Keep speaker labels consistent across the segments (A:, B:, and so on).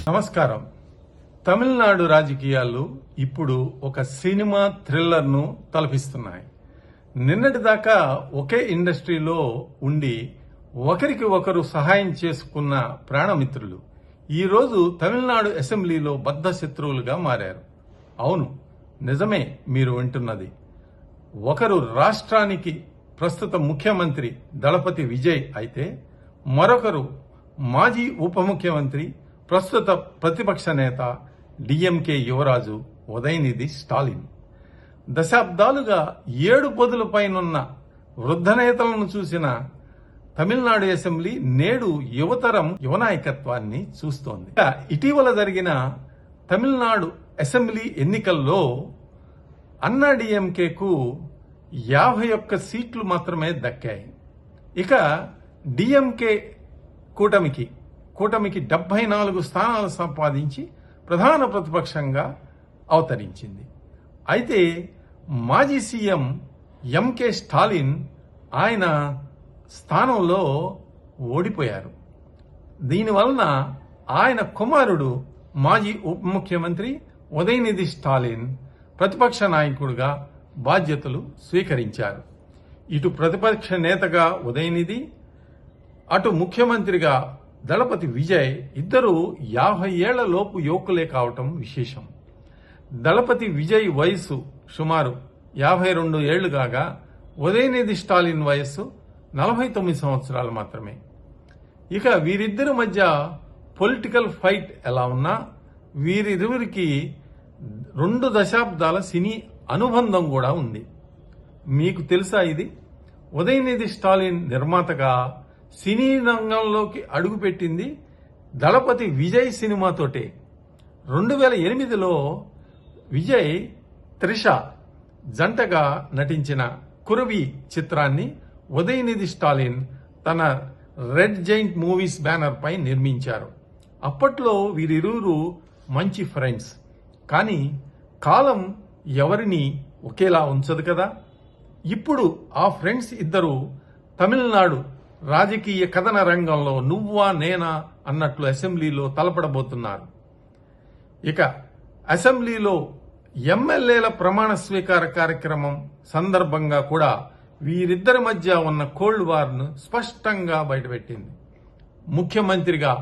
A: నమస్కారం. తమిళనాడు రాజకీయాలు ఇప్పుడు ఒక సినిమా థ్రిల్లర్ను తలపిస్తున్నాయి. నిన్నటిదాకా ఒకే ఇండస్ట్రీలో ఉండి ఒకరికి ఒకరు సహాయం చేసుకున్న ప్రాణమిత్రులు ఈరోజు తమిళనాడు అసెంబ్లీలో బద్ధ శత్రువులుగా మారారు. అవును, నిజమే మీరు వింటున్నది. ఒకరు రాష్ట్రానికి ప్రస్తుత ముఖ్యమంత్రి దళపతి విజయ్ అయితే మరొకరు మాజీ ఉప ముఖ్యమంత్రి ప్రస్తుత ప్రతిపక్ష నేత డిఎంకే యువరాజు ఉదయనిధి స్టాలిన్. దశాబ్దాలుగా 7 పదుల పైనున్న వృద్ధ నేతలను చూసిన తమిళనాడు అసెంబ్లీ నేడు యువతరం యువనాయకత్వాన్ని చూస్తోంది. ఇటీవల జరిగిన తమిళనాడు అసెంబ్లీ ఎన్నికల్లో అన్నా డిఎంకేకు 51 సీట్లు మాత్రమే దక్కాయి. ఇక డిఎంకే కూటమికి 74 స్థానాలు సంపాదించి ప్రధాన ప్రతిపక్షంగా అవతరించింది. అయితే మాజీ సీఎం ఎంకే స్టాలిన్ ఆయన స్థానంలో ఓడిపోయారు. దీనివలన ఆయన కుమారుడు మాజీ ఉప ముఖ్యమంత్రి ఉదయనిధి స్టాలిన్ ప్రతిపక్ష నాయకుడిగా బాధ్యతలు స్వీకరించారు. ఇటు ప్రతిపక్ష నేతగా ఉదయనిధి, అటు ముఖ్యమంత్రిగా దళపతి విజయ్ ఇద్దరు 50 ఏళ్ల లోపు యువకులే కావటం విశేషం. దళపతి విజయ్ వయసు సుమారు 52 ఏళ్లు కాగా ఉదయనిధి స్టాలిన్ వయస్సు 49 సంవత్సరాలు మాత్రమే. ఇక వీరిద్దరి మధ్య పొలిటికల్ ఫైట్ ఎలా ఉన్నా వీరిరువురికి 2 దశాబ్దాల సినీ అనుబంధం కూడా ఉంది. మీకు తెలుసా ఇది? ఉదయనిధి స్టాలిన్ నిర్మాతగా సినీ రంగంలోకి అడుగుపెట్టింది దళపతి విజయ్ సినిమాతోటే. 2008లో విజయ్ త్రిష జంటగా నటించిన కురవి చిత్రాన్ని ఉదయనిధి స్టాలిన్ తన రెడ్ జైంట్ మూవీస్ బ్యానర్ పై నిర్మించారు. అప్పట్లో వీరిరువురు మంచి ఫ్రెండ్స్. కానీ కాలం ఎవరిని ఒకేలా ఉంచదు కదా. ఇప్పుడు ఆ ఫ్రెండ్స్ ఇద్దరు తమిళనాడు రాజకీయ కథన రంగంలో నువ్వా నేనా అన్నట్లు అసెంబ్లీలో తలపడబోతున్నారు. ఇక అసెంబ్లీలో ఎమ్మెల్యేల ప్రమాణ స్వీకార కార్యక్రమం సందర్భంగా కూడా వీరిద్దరి మధ్య ఉన్న కోల్డ్ వార్ను స్పష్టంగా బయటపెట్టింది. ముఖ్యమంత్రిగా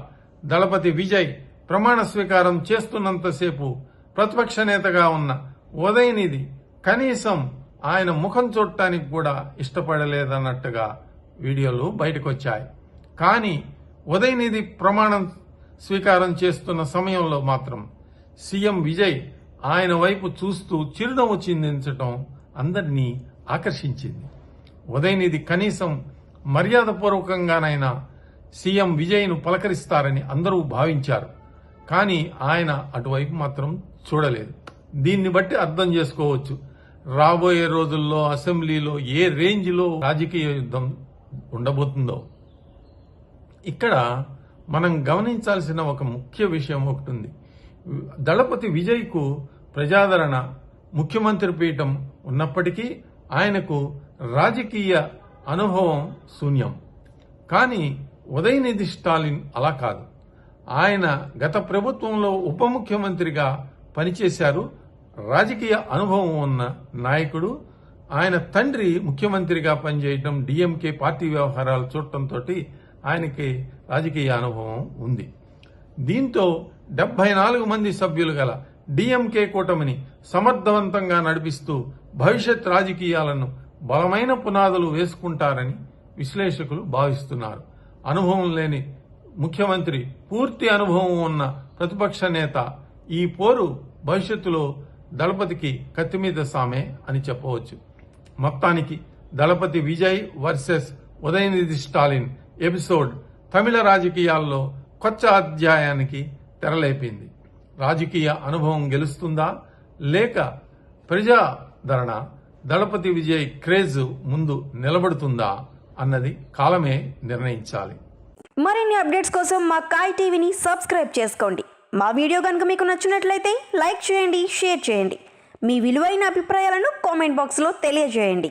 A: దళపతి విజయ్ ప్రమాణ స్వీకారం చేస్తున్నంతసేపు ప్రతిపక్ష నేతగా ఉన్న ఉదయనిధి కనీసం ఆయన ముఖం చూడటానికి కూడా ఇష్టపడలేదన్నట్టుగా వీడియోలు బయటకొచ్చాయి. కానీ ఉదయనిధి ప్రమాణం స్వీకారం చేస్తున్న సమయంలో మాత్రం సీఎం విజయ్ ఆయన వైపు చూస్తూ చిరునవ్వు చిందించటం అందరినీ ఆకర్షించింది. ఉదయనిధి కనీసం మర్యాదపూర్వకంగానైనా సీఎం విజయ్ను పలకరిస్తారని అందరూ భావించారు. కానీ ఆయన అటువైపు మాత్రం చూడలేదు. దీన్ని బట్టి అర్థం చేసుకోవచ్చు రాబోయే రోజుల్లో అసెంబ్లీలో ఏ రేంజ్లో రాజకీయ యుద్ధం ఉండబోతుందో. ఇక్కడ మనం గమనించాల్సిన ఒక ముఖ్య విషయం ఒకటి ఉంది. దళపతి విజయ్కు ప్రజాదరణ, ముఖ్యమంత్రి పీఠం ఉన్నప్పటికీ ఆయనకు రాజకీయ అనుభవం శూన్యం. కానీ ఉదయనిధి స్టాలిన్ అలా కాదు. ఆయన గత ప్రభుత్వంలో ఉప ముఖ్యమంత్రిగా పనిచేశారు. రాజకీయ అనుభవం ఉన్న నాయకుడు. ఆయన తండ్రి ముఖ్యమంత్రిగా పనిచేయడం, డిఎంకే పార్టీ వ్యవహారాలు చూడటంతో ఆయనకి రాజకీయ అనుభవం ఉంది. దీంతో 74 మంది సభ్యులు గల డిఎంకే కూటమిని సమర్థవంతంగా నడిపిస్తూ భవిష్యత్ రాజకీయాలను బలమైన పునాదులు వేసుకుంటారని విశ్లేషకులు భావిస్తున్నారు. అనుభవం లేని ముఖ్యమంత్రి, పూర్తి అనుభవం ఉన్న ప్రతిపక్ష నేత, ఈ పోరు భవిష్యత్తులో దళపతికి కత్తిమీద సామే అని చెప్పవచ్చు. మొత్తానికి దళపతి విజయ్ వర్సెస్ ఉదయనిధి స్టాలిన్ ఎపిసోడ్ తమిళ రాజకీయాల్లో కొత్త అధ్యాయానికి తెరలేపింది. రాజకీయ అనుభవం గెలుస్తుందా లేక ప్రజాదరణ దళపతి విజయ్ క్రేజ్ ముందు నిలబడుతుందా అన్నది కాలమే నిర్ణయించాలి.
B: మరిన్ని అప్డేట్స్ కోసం మా కాయ్ టీవీని సబ్స్క్రైబ్ చేసుకోండి. మా వీడియో కనుక మీకు నచ్చినట్లయితే లైక్ చేయండి, షేర్ చేయండి. మీ విలువైన అభిప్రాయాలను కామెంట్ బాక్స్లో తెలియజేయండి.